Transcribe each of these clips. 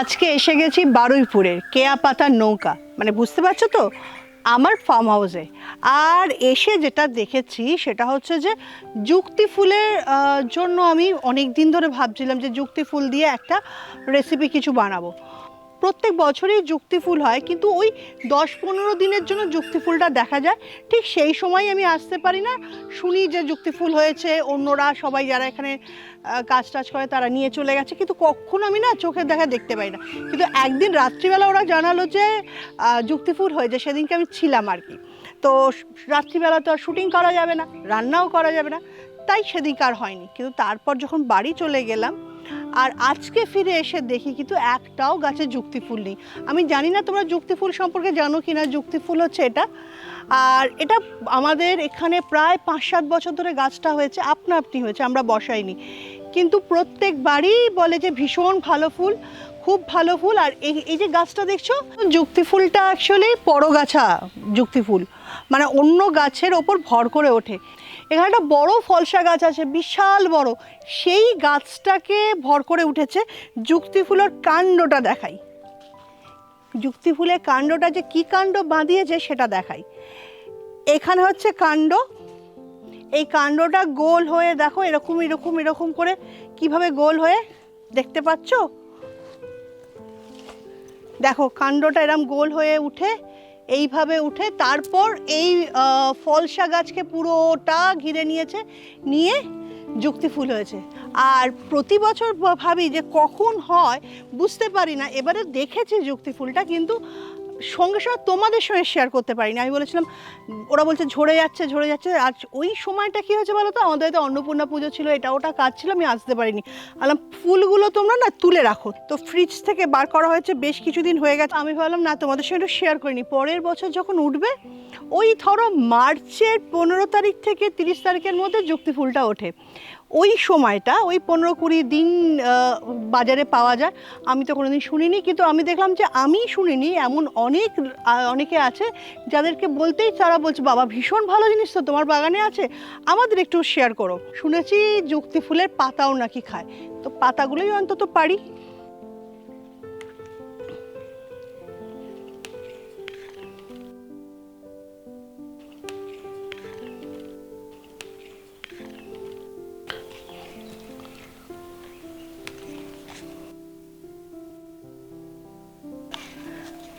আজকে এসে গেছি বারুইপুরের কেয়া পাতার নৌকা, মানে বুঝতে পারছো তো, আমার ফার্ম হাউসে। আর এসে যেটা দেখেছি সেটা হচ্ছে যে যুক্তি ফুলের জন্য আমি অনেক দিন ধরে ভাবছিলাম যে যুক্তি ফুল দিয়ে একটা রেসিপি কিছু বানাবো। প্রত্যেক বছরই যুক্তি ফুল হয়, কিন্তু ওই 10-15 দিনের জন্য যুক্তি ফুলটা দেখা যায়। ঠিক সেই সময় আমি আসতে পারি না, শুনি যে যুক্তি ফুল হয়েছে, অন্যরা সবাই যারা এখানে কাজ টাজ করে তারা নিয়ে চলে গেছে, কিন্তু কখনো আমি না চোখের দেখা দেখতে পাই না। কিন্তু একদিন রাত্রিবেলা ওরা জানালো যে যুক্তি ফুল হয়েছে, সেদিনকে আমি ছিলাম আর কি। তো রাত্রিবেলা তো আর শুটিং করা যাবে না, রান্নাও করা যাবে না, তাই সেদিনকে আর হয়নি। কিন্তু তারপর যখন বাড়ি চলে গেলাম আর আজকে ফিরে এসে দেখি কিন্তু একটাও গাছে যুক্তি ফুল নেই। আমি জানি না তোমরা যুক্তি ফুল সম্পর্কে জানো কি না। যুক্তি ফুল হচ্ছে এটা, আর এটা আমাদের এখানে প্রায় 5-7 বছর ধরে গাছটা হয়েছে, আপনা আপনি হয়েছে, আমরা বসাইনি। কিন্তু প্রত্যেকবারই বলে যে ভীষণ ভালো ফুল, খুব ভালো ফুল। আর এই যে গাছটা দেখছো, যুক্তি ফুলটা অ্যাকচুয়ালি পরগাছা যুক্তি ফুল, মানে অন্য গাছের ওপর ভর করে ওঠে। এখানে একটা বড় ফলসা গাছ আছে, বিশাল বড়, সেই গাছটাকে ভর করে উঠেছে। যুক্তি ফুলের কাণ্ডটা দেখাই, যুক্তি ফুলের কাণ্ডটা যে কি কাণ্ড বাঁধিয়েছে সেটা দেখাই। এখানে হচ্ছে কাণ্ড, এই কাণ্ডটা গোল হয়ে দেখো এরকম এরকম এরকম করে কিভাবে গোল হয়ে, দেখতে পাচ্ছ? দেখো কাণ্ডটা এরকম গোল হয়ে উঠে, এইভাবে উঠে তারপর এই ফলসা গাছকে পুরোটা ঘিরে নিয়েছে, নিয়ে যুক্তি ফুল হয়েছে। আর প্রতি বছর ভাবি যে কখন হয়, বুঝতে পারি না। এবারে দেখেছি যুক্তি ফুলটা, কিন্তু সঙ্গে সঙ্গে তোমাদের সঙ্গে শেয়ার করতে পারিনি। আমি বলেছিলাম, ওরা বলছে ঝরে যাচ্ছে ঝরে যাচ্ছে। আর ওই সময়টা কী হয়েছে বলো তো, আমাদের তো অন্নপূর্ণা পুজো ছিল, এটা ওটা কাজ ছিল, আমি আসতে পারিনি। বললাম ফুলগুলো তোমরা না তুলে রাখো, তো ফ্রিজ থেকে বার করা হয়েছে, বেশ কিছুদিন হয়ে গেছে। আমি ভাবলাম না তোমাদের সঙ্গে একটু শেয়ার করিনি, পরের বছর যখন উঠবে, ওই ধরো মার্চের 15 তারিখ থেকে 30 তারিখের মধ্যে যুক্তি ফুলটা ওঠে। ওই সময়টা ওই 15-20 দিন বাজারে পাওয়া যায়। আমি তো কোনোদিন শুনিনি, কিন্তু আমি দেখলাম যে আমি শুনিনি এমন অনেকে আছে যাদেরকে বলতেই তারা বলছে বাবা ভীষণ ভালো জিনিস তো তোমার বাগানে আছে, আমাদের একটু শেয়ার করো। শুনেছি যুক্তি ফুলের পাতাও নাকি খায়, তো পাতাগুলোই অন্তত পারি।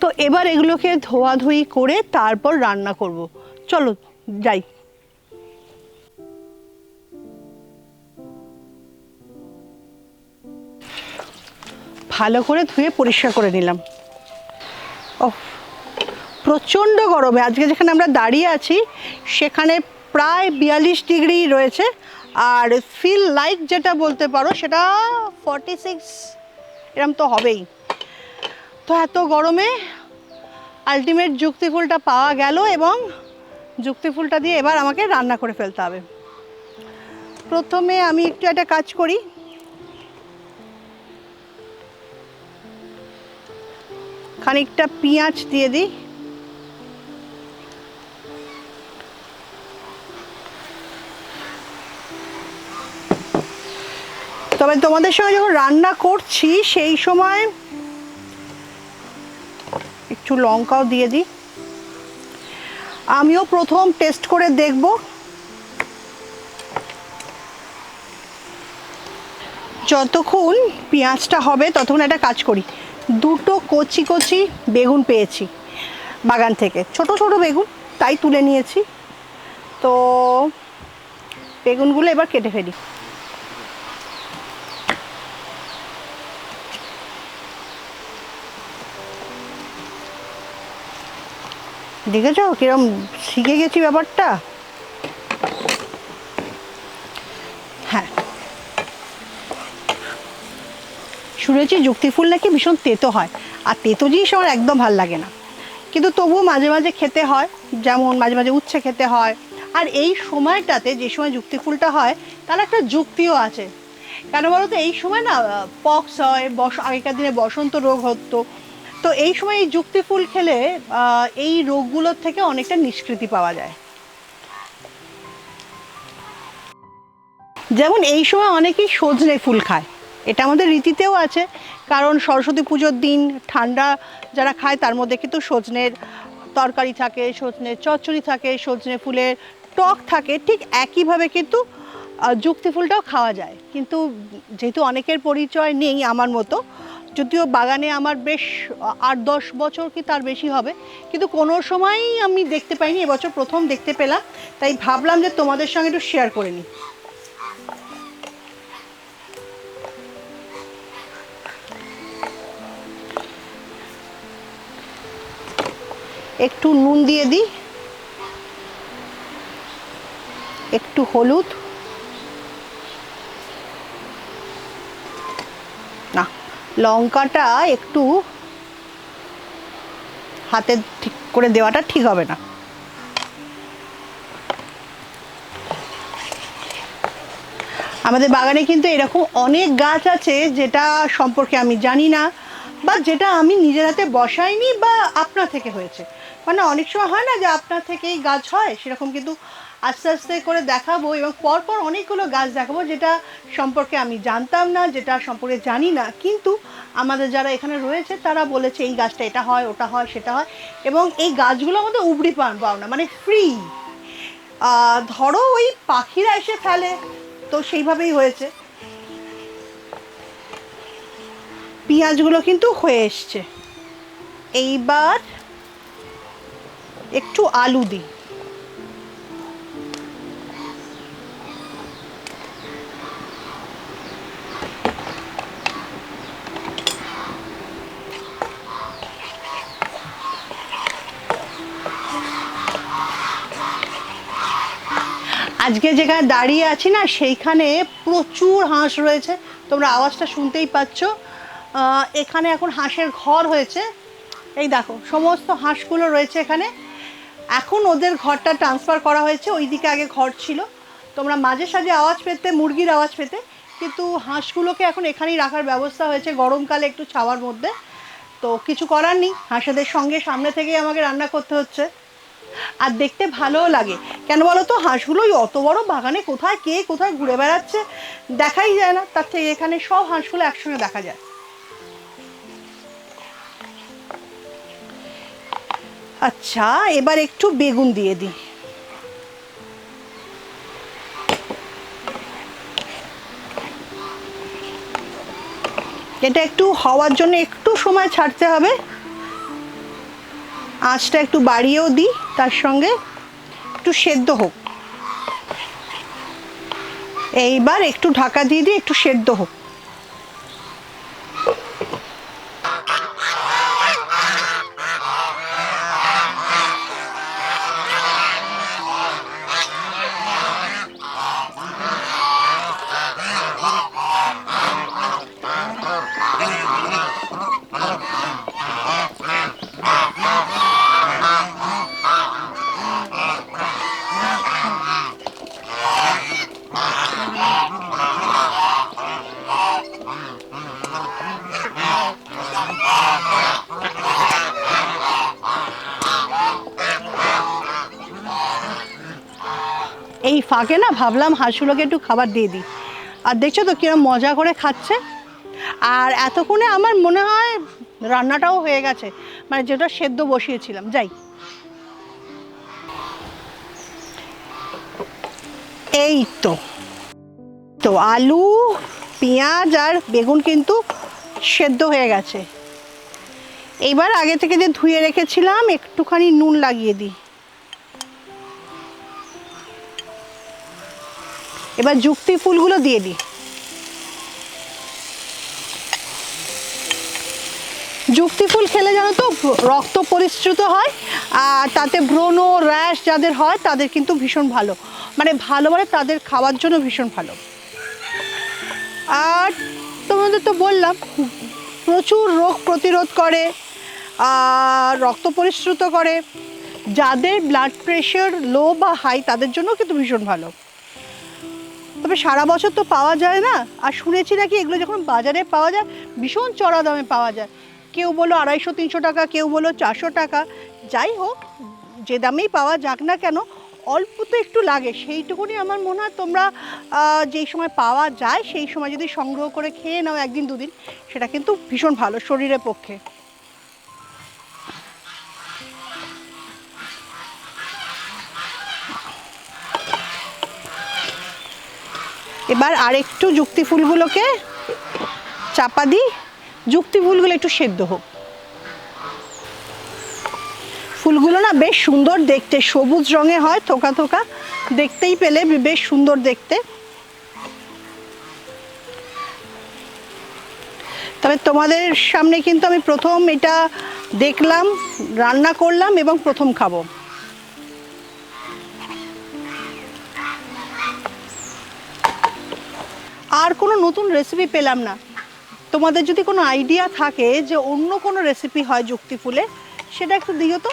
তো এবার এগুলোকে ধোয়াধুয়ি করে তারপর রান্না করব। চলো যাই। ভালো করে ধুয়ে পরিষ্কার করে নিলাম। ও প্রচণ্ড গরমে আজকে যেখানে আমরা দাঁড়িয়ে আছি সেখানে প্রায় 42 ডিগ্রি রয়েছে, আর ফিল লাইক যেটা বলতে পারো সেটা 46 এরম তো হবেই। তো এত গরমে আলটিমেট যুক্তি ফুলটা পাওয়া গেল, এবং যুক্তি ফুলটা দিয়ে এবার আমাকে রান্না করে ফেলতে হবে। প্রথমে আমি একটু একটা কাজ করি, খানিকটা পেঁয়াজ দিয়ে দিই। তবে তোমাদের সঙ্গে যখন রান্না করছি সেই সময় একটু লঙ্কাও দিয়ে দিই। আমিও প্রথম টেস্ট করে দেখব। যতক্ষণ পেঁয়াজটা হবে ততক্ষণ একটা কাজ করি। দুটো কচি কচি বেগুন পেয়েছি বাগান থেকে, ছোট ছোট বেগুন, তাই তুলে নিয়েছি। তো বেগুনগুলো এবার কেটে ফেলি। দেখেছ কিরম শিখে গেছি ব্যাপারটা। হ্যাঁ, শুনেছি যুক্তি ফুল নাকি ভীষণ তেতো হয়, আর তেতো জিনিস আমার একদম ভাল লাগে না, কিন্তু তবুও মাঝে মাঝে খেতে হয়, যেমন মাঝে মাঝে উচ্ছে খেতে হয়। আর এই সময়টাতে যে সময় যুক্তি ফুলটা হয় তার একটা যুক্তিও আছে। কেন বলো তো, এই সময় না পক্স হয়, আগেকার দিনে বসন্ত রোগ হতো, তো এই সময় এই যুক্তি ফুল খেলে এই রোগগুলোর থেকে অনেকটা নিষ্কৃতি পাওয়া যায়। যেমন এই সময় অনেকেই সজনে ফুল খায়, এটা আমাদের রীতিতেও আছে, কারণ সরস্বতী পুজোর দিন ঠান্ডা যারা খায় তার মধ্যে কিন্তু সজনের তরকারি থাকে, সজনের চচ্চড়ি থাকে, সজনে ফুলের টক থাকে, ঠিক একইভাবে কিন্তু যুক্তি ফুলটাও খাওয়া যায়। কিন্তু যেহেতু অনেকের পরিচয় নেই আমার মতো, যদিও বাগানে আমার বেশ 8-10 বছর কি তার বেশি হবে, কিন্তু কোনো সময়ই আমি দেখতে পাইনি, এবছর প্রথম দেখতে পেলাম, তাই ভাবলাম যে তোমাদের সঙ্গে একটু শেয়ার করে নিই। একটু নুন দিয়ে দিই, একটু হলুদ, না লঙ্কাটা একটু হাতে ঠিক করে দেওয়াটা ঠিক হবে না। আমাদের বাগানে কিন্তু এরকম অনেক গাছ আছে যেটা সম্পর্কে আমি জানি না, বা যেটা আমি নিজের হাতে বসাইনি বা আপনা থেকে হয়েছে। মানে অনেক সময় হয় না যে আপনার থেকেই গাছ হয়, সেরকম কিন্তু আস্তে আস্তে করে দেখাবো, এবং পরপর অনেকগুলো গাছ দেখাবো যেটা সম্পর্কে আমি জানতাম না, যেটা সম্পর্কে জানি না, কিন্তু আমাদের যারা এখানে রয়েছে তারা বলেছে এই গাছটা এটা হয়, ওটা হয়, সেটা হয়, এবং এই গাছগুলো আমাদের উবড়ি পাও না, মানে ফ্রি। ধরো ওই পাখিরা এসে ফেলে, তো সেইভাবেই হয়েছে। পেঁয়াজগুলো কিন্তু হয়ে এসছে, এইবার একটু আলু দিই। আজকে যেখানে দাঁড়িয়ে আছি না, সেইখানে প্রচুর হাঁস রয়েছে, তোমরা আওয়াজটা শুনতেই পাচ্ছ। এখানে এখন হাঁসের ঘর হয়েছে, এই দেখো সমস্ত হাঁসগুলো রয়েছে এখানে। এখন ওদের ঘরটা ট্রান্সফার করা হয়েছে, ওই দিকে আগে ঘর ছিল, তোমরা মাঝে সাঝে আওয়াজ পেতে, মুরগির আওয়াজ পেতে, কিন্তু হাঁসগুলোকে এখন এখানেই রাখার ব্যবস্থা হয়েছে গরমকালে একটু ছাওয়ার মধ্যে। তো কিছু করার নেই, হাঁসেদের সঙ্গে সামনে থেকেই আমাকে রান্না করতে হচ্ছে। আর দেখতে ভালোও লাগে, কেন বলো তো, হাঁসগুলোই অত বড় বাগানে কোথায় কে কোথায় ঘুরে বেড়াচ্ছে দেখাই যায় না, তার থেকে এখানে সব হাঁসগুলো একসঙ্গে দেখা যায়। আচ্ছা, এবার একটু বেগুন দিয়ে দিই। এটা একটু হওয়ার জন্য একটু সময় ছাড়তে হবে, আঁচটা একটু বাড়িয়েও দিই, তার সঙ্গে একটু সেদ্ধ হোক। এইবার একটু ঢাকা দিয়ে দিই, একটু সেদ্ধ হোক। এই ফাঁকে না ভাবলাম হাঁসগুলোকে একটু খাবার দিয়ে দিই, আর দেখছো তো কিরম মজা করে খাচ্ছে। আর এতক্ষণে আমার মনে হয় রান্নাটাও হয়ে গেছে, মানে যেটা সেদ্ধ বসিয়েছিলাম। যাই, এই তো তো আলু, পেঁয়াজ আর বেগুন কিন্তু সেদ্ধ হয়ে গেছে। এইবার আগে থেকে যে ধুয়ে রেখেছিলাম একটুখানি নুন লাগিয়ে দিই। এবার যুক্তি ফুলগুলো দিয়ে দিই। যুক্তি ফুল খেলে জানো তো রক্ত পরিশ্রুত হয়, আর তাতে ব্রণ, র্যাশ যাদের হয় তাদের কিন্তু ভীষণ ভালো, মানে তাদের খাওয়ার জন্য ভীষণ ভালো। আর তোমাদের তো বললাম প্রচুর রোগ প্রতিরোধ করে, আর রক্ত পরিশ্রুত করে, যাদের ব্লাড প্রেশার লো বা হাই তাদের জন্য কিন্তু ভীষণ ভালো। তবে সারা বছর তো পাওয়া যায় না, আর শুনেছি নাকি এগুলো যখন বাজারে পাওয়া যায় ভীষণ চড়া দামে পাওয়া যায়, কেউ বলো 250-300 টাকা, কেউ বলো 400 টাকা। যাই হোক, যে দামেই পাওয়া যাক না কেন, অল্পতে একটু লাগে, সেইটুকুনি আমার মনে হয় তোমরা যেই সময় পাওয়া যায় সেই সময় যদি সংগ্রহ করে খেয়ে নাও একদিন দুদিন, সেটা কিন্তু ভীষণ ভালো শরীরের পক্ষে। এবার আরেকটু যুক্তি ফুলগুলোকে চাপা দিই, যুক্তি ফুলগুলো একটু সেদ্ধ হোক। ফুলগুলো না বেশ সুন্দর দেখতে, সবুজ রঙে হয়, থোকা থোকা, দেখতেই পেলে বেশ সুন্দর দেখতে। তবে তোমাদের সামনে কিন্তু আমি প্রথম এটা দেখলাম, রান্না করলাম এবং প্রথম খাবো। আর কোনো নতুন রেসিপি পেলাম না। তোমাদের যদি কোনো আইডিয়া থাকে যে অন্য কোনো রেসিপি হয় যুক্তি ফুলে, সেটা একটু দিও তো।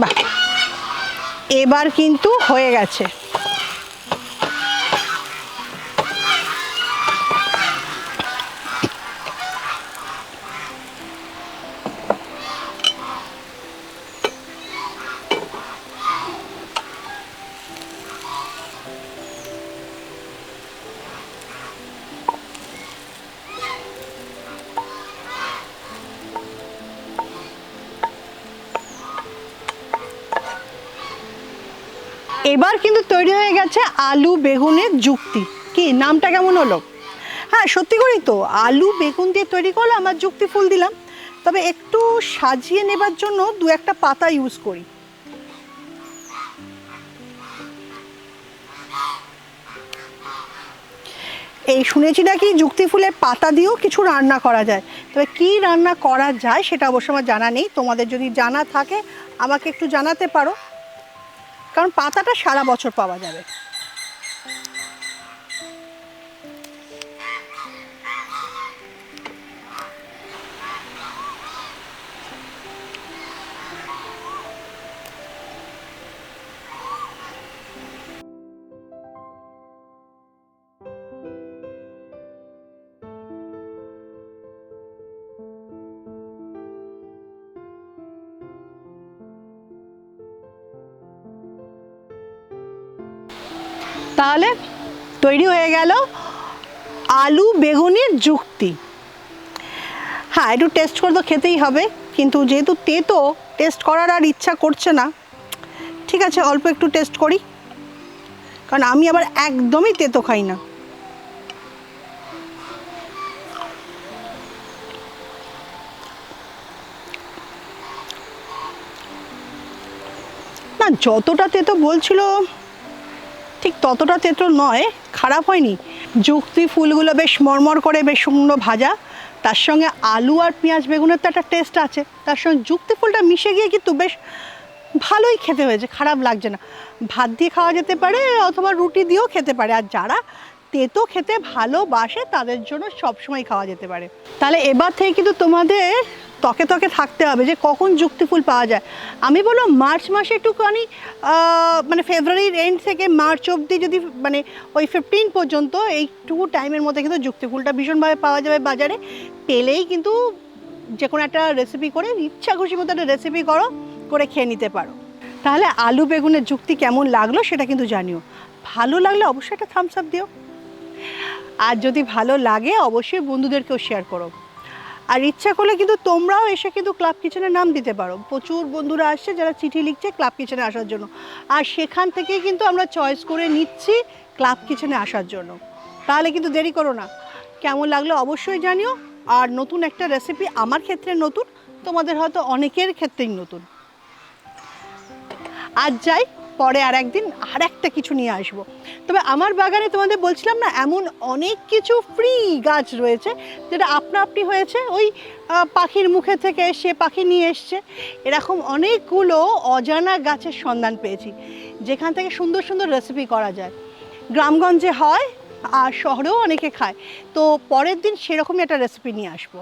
বাহ, এবার কিন্তু হয়ে গেছে। এবার কিন্তু তৈরি হয়ে গেছে আলু বেগুনের যুক্তি। কি নামটা কেমন হলো? হ্যাঁ সত্যি করেই তো, আলু বেগুন দিয়ে তৈরি করলাম আর যুক্তি ফুল দিলাম। তবে একটু সাজিয়ে নেবার জন্য দু একটা পাতা ইউজ করি। এই শুনেছি নাকি যুক্তি ফুলের পাতা দিয়েও কিছু রান্না করা যায়। তবে কী রান্না করা যায় সেটা অবশ্য আমার জানা নেই। তোমাদের যদি জানা থাকে আমাকে একটু জানাতে পারো, কারণ পাতাটা সারা বছর পাওয়া যাবে। তাহলে তৈরি হয়ে গেল আলু বেগুনের যুক্তি। হ্যাঁ একটু টেস্ট করে তো খেতেই হবে, কিন্তু যেহেতু তেতো, টেস্ট করার আর ইচ্ছা করছে না। ঠিক আছে অল্প একটু টেস্ট করি, কারণ আমি আবার একদমই তেতো খাই না। না যতটা তেতো বলছিল ঠিক ততটা তেতো নয়, খারাপ হয়নি। যুক্তি ফুলগুলো বেশ মরমর করে বেশ সুন্দর ভাজা, তার সঙ্গে আলু আর পেঁয়াজ বেগুনের তো একটা টেস্ট আছে, তার সঙ্গে যুক্তি ফুলটা মিশে গিয়ে কিন্তু বেশ ভালোই খেতে হয়েছে, খারাপ লাগছে না। ভাত দিয়ে খাওয়া যেতে পারে অথবা রুটি দিয়েও খেতে পারে, আর যারা তেতো খেতে ভালোবাসে তাদের জন্য সবসময় খাওয়া যেতে পারে। তাহলে এবার থেকে কিন্তু তোমাদের তকে তকে থাকতে হবে যে কখন যুক্তি ফুল পাওয়া যায়। আমি বলবো মার্চ মাসে একটুখানি মানে ফেব্রুয়ারির এন্ড থেকে মার্চ অবধি যদি মানে ওই 15 পর্যন্ত এইটুকু টাইমের মধ্যে কিন্তু যুক্তি ফুলটা ভীষণভাবে পাওয়া যাবে বাজারে। পেলেই কিন্তু যে কোনো একটা রেসিপি করে, ইচ্ছা খুশি মতো একটা রেসিপি করো, করে খেয়ে নিতে পারো। তাহলে আলু বেগুনের যুক্তি কেমন লাগলো সেটা কিন্তু জানিও। ভালো লাগলে অবশ্যই একটা থামস আপ দিও, আর যদি ভালো লাগে অবশ্যই বন্ধুদেরকেও শেয়ার করো। আর ইচ্ছা করলে কিন্তু তোমরাও এসে কিন্তু ক্লাব কিচেনে নাম দিতে পারো। প্রচুর বন্ধুরা আসছে যারা চিঠি লিখছে ক্লাব কিচেনে আসার জন্য, আর সেখান থেকেই কিন্তু আমরা চয়েস করে নিচ্ছি ক্লাব কিচেনে আসার জন্য। তাহলে কিন্তু দেরি করো না। কেমন লাগলো অবশ্যই জানিও। আর নতুন একটা রেসিপি, আমার ক্ষেত্রে নতুন, তোমাদের হয়তো অনেকের ক্ষেত্রেই নতুন। আজ যাই, পরে আর একদিন আর একটা কিছু নিয়ে আসবো। তবে আমার বাগানে তোমাদের বলছিলাম না, এমন অনেক কিছু ফ্রি গাছ রয়েছে যেটা আপনা আপনি হয়েছে, ওই পাখির মুখে থেকে সে পাখি নিয়ে এসছে। এরকম অনেকগুলো অজানা গাছের সন্ধান পেয়েছি যেখান থেকে সুন্দর সুন্দর রেসিপি করা যায়। গ্রামগঞ্জে হয় আর শহরেও অনেকে খায়। তো পরের দিন সেরকমই একটা রেসিপি নিয়ে আসবো।